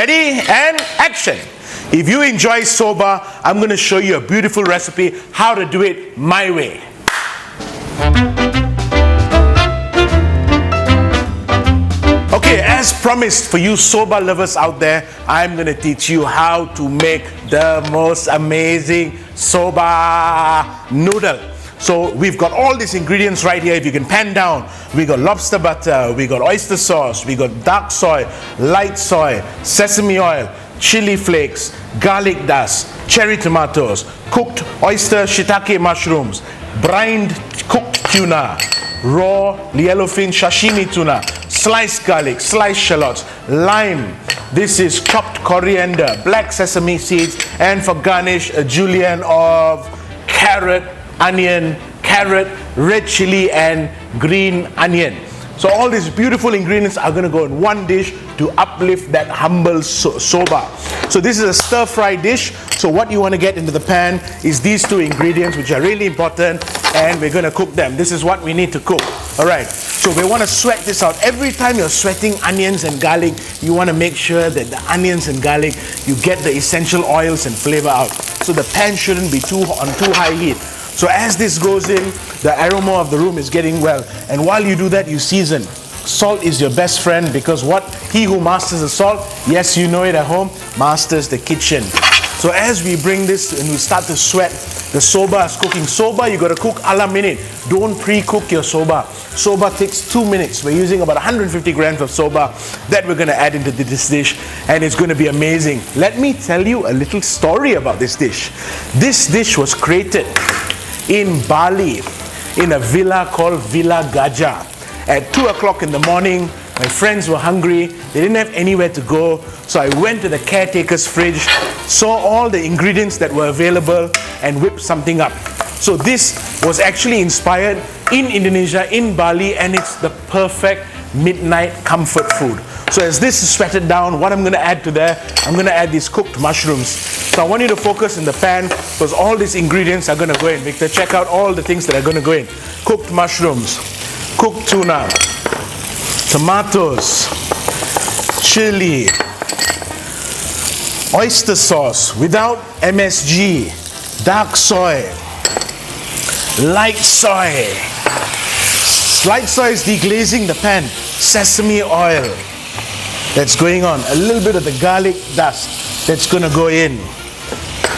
Ready and action. If you enjoy soba, I'm going to show you a beautiful recipe how to do it my way. Okay, as promised for you soba lovers out there, I'm going to teach you how to make the most amazing soba noodle. So we've got all these ingredients right here. If you can pan down, we got lobster butter, we got oyster sauce, we got dark soy, light soy, sesame oil, chili flakes, garlic dust, cherry tomatoes, cooked oyster shiitake mushrooms, brined cooked tuna, raw yellowfin sashimi tuna, sliced garlic, sliced shallots, lime. This is chopped coriander, black sesame seeds, and for garnish, a julienne of carrot, onion, carrot, red chili, and green onion. So all these beautiful ingredients are going to go in one dish to uplift that humble soba. So this is a stir fry dish. So what you want to get into the pan is these two ingredients, which are really important, and we're going to cook them. This is what we need to cook. All right, so we want to sweat this out. Every time you're sweating onions and garlic, you want to make sure that the onions and garlic, you get the essential oils and flavor out. So the pan shouldn't be on too high heat. So as this goes in, the aroma of the room is getting well. And while you do that, you season. Salt is your best friend, because he who masters the salt, yes, you know it at home, masters the kitchen. So as we bring this and we start to sweat, the soba is cooking. Soba, you got to cook a la minute. Don't pre-cook your soba. Soba takes 2 minutes. We're using about 150 grams of soba that we're going to add into this dish, and it's going to be amazing. Let me tell you a little story about this dish. This dish was created in Bali, in a villa called Villa Gajah. At 2 o'clock in the morning, my friends were hungry. They didn't have anywhere to go. So I went to the caretaker's fridge, saw all the ingredients that were available, and whipped something up. So this was actually inspired in Indonesia, in Bali, and it's the perfect midnight comfort food. So as this is sweated down, what I'm going to add to there, I'm going to add these cooked mushrooms. So I want you to focus in the pan, because all these ingredients are going to go in. Victor, check out all the things that are going to go in. Cooked mushrooms, cooked tuna, tomatoes, chili, oyster sauce without MSG, dark soy, light soy. Light soy is deglazing the pan. Sesame oil that's going on. A little bit of the garlic dust that's going to go in.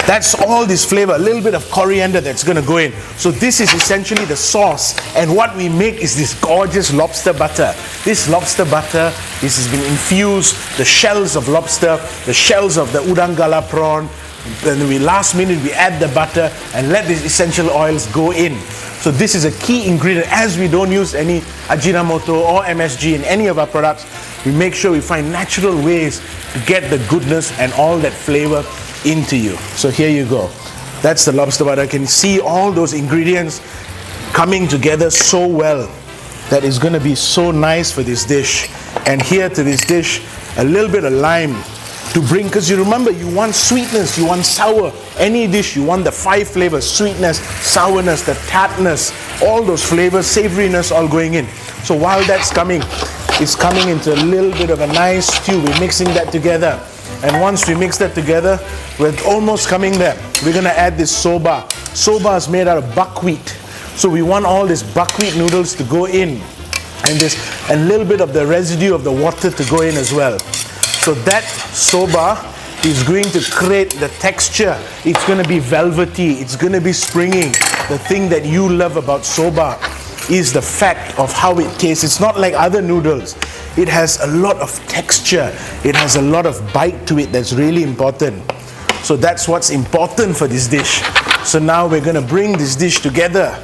That's all this flavor. A little bit of coriander that's going to go in. So this is essentially the sauce. And what we make is this gorgeous lobster butter. This lobster butter, this has been infused. The shells of lobster, the shells of the udang gala prawn. Then last minute we add the butter and let these essential oils go in. So this is a key ingredient. As we don't use any Ajinomoto or MSG in any of our products, we make sure we find natural ways to get the goodness and all that flavor into you. So here you go. That's the lobster butter. You can see all those ingredients coming together so well. That is going to be so nice for this dish. And here to this dish, a little bit of lime to bring, because you remember, you want sweetness, you want sour. Any dish, you want the 5 flavors: sweetness, sourness, the tartness, all those flavors, savoriness all going in. So while that's coming, it's coming into a little bit of a nice stew. We're mixing that together. And once we mix that together, we're almost coming there. We're going to add this soba. Soba is made out of buckwheat. So we want all these buckwheat noodles to go in. And this, a little bit of the residue of the water to go in as well. So that soba is going to create the texture. It's going to be velvety. It's going to be springy. The thing that you love about soba is the fact of how it tastes. It's not like other noodles. It has a lot of texture. It has a lot of bite to it that's really important. So that's what's important for this dish. So now we're going to bring this dish together.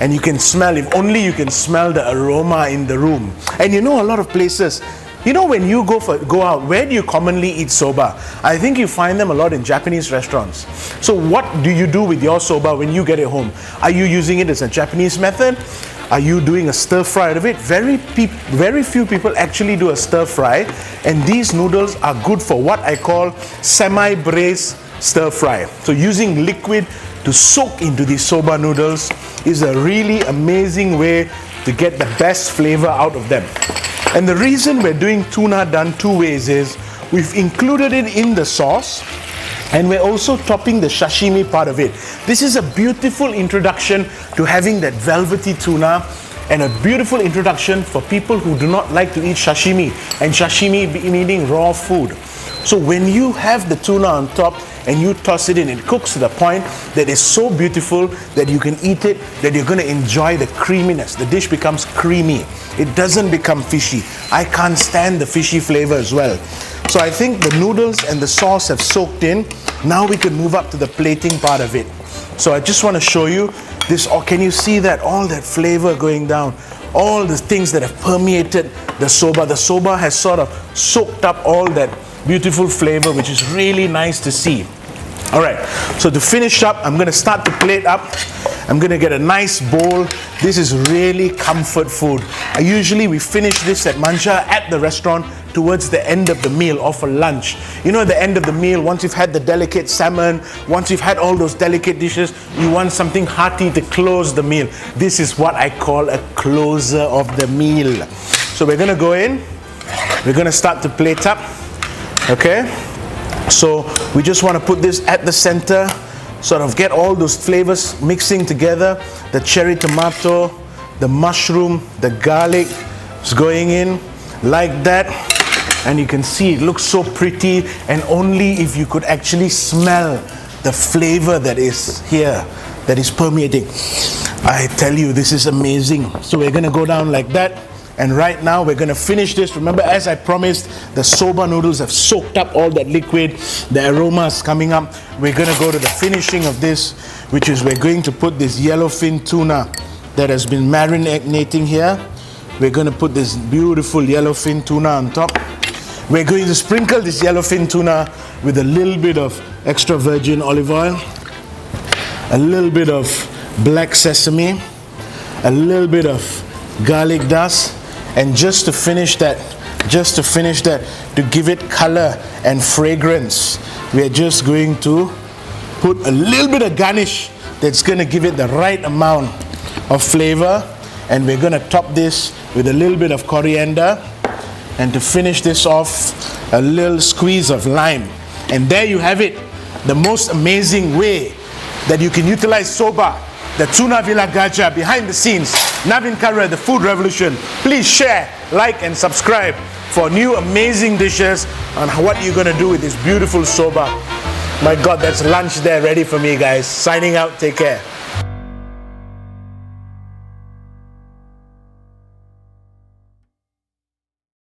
And you can smell, if only you can smell the aroma in the room. And you know, a lot of places, you know, when you go out, where do you commonly eat soba? I think you find them a lot in Japanese restaurants. So what do you do with your soba when you get it home? Are you using it as a Japanese method? Are you doing a stir fry out of it? Very few people actually do a stir fry, and these noodles are good for what I call semi-braised stir fry. So using liquid to soak into these soba noodles is a really amazing way to get the best flavor out of them. And the reason we're doing tuna done 2 ways is, we've included it in the sauce. And we're also topping the sashimi part of it. This is a beautiful introduction to having that velvety tuna, and a beautiful introduction for people who do not like to eat sashimi, and sashimi meaning raw food. So when you have the tuna on top and you toss it in, it cooks to the point that is so beautiful that you can eat it, that you're going to enjoy the creaminess. The dish becomes creamy. It doesn't become fishy. I can't stand the fishy flavor as well. So I think the noodles and the sauce have soaked in. Now we can move up to the plating part of it. So I just want to show you this. Or can you see that? All that flavor going down. All the things that have permeated the soba. The soba has sort of soaked up all that beautiful flavor, which is really nice to see. All right, so to finish up, I'm going to start to plate up. I'm going to get a nice bowl. This is really comfort food. Usually we finish this at Manja at the restaurant towards the end of the meal or for lunch. You know, at the end of the meal, once you've had the delicate salmon, once you've had all those delicate dishes, you want something hearty to close the meal. This is what I call a closer of the meal. So we're going to go in. We're going to start to plate up. Okay? So we just want to put this at the center, sort of get all those flavors mixing together. The cherry tomato, the mushroom, the garlic is going in like that. And you can see it looks so pretty, and only if you could actually smell the flavor that is here, that is permeating. I tell you, this is amazing. So we're going to go down like that. And right now we're going to finish this. Remember, as I promised, the soba noodles have soaked up all that liquid. The aroma is coming up. We're going to go to the finishing of this, which is we're going to put this yellowfin tuna that has been marinating here. We're going to put this beautiful yellowfin tuna on top. We're going to sprinkle this yellowfin tuna with a little bit of extra virgin olive oil, a little bit of black sesame, a little bit of garlic dust. And just to finish that, to give it color and fragrance, we are just going to put a little bit of garnish that's going to give it the right amount of flavor. And we're going to top this with a little bit of coriander. And to finish this off, a little squeeze of lime. And there you have it, the most amazing way that you can utilize soba, the Tuna Villa Gajah behind the scenes. Navin Karu, the food revolution. Please share, like and subscribe for new amazing dishes on what you're going to do with this beautiful soba. My God, that's lunch there ready for me, guys. Signing out, take care.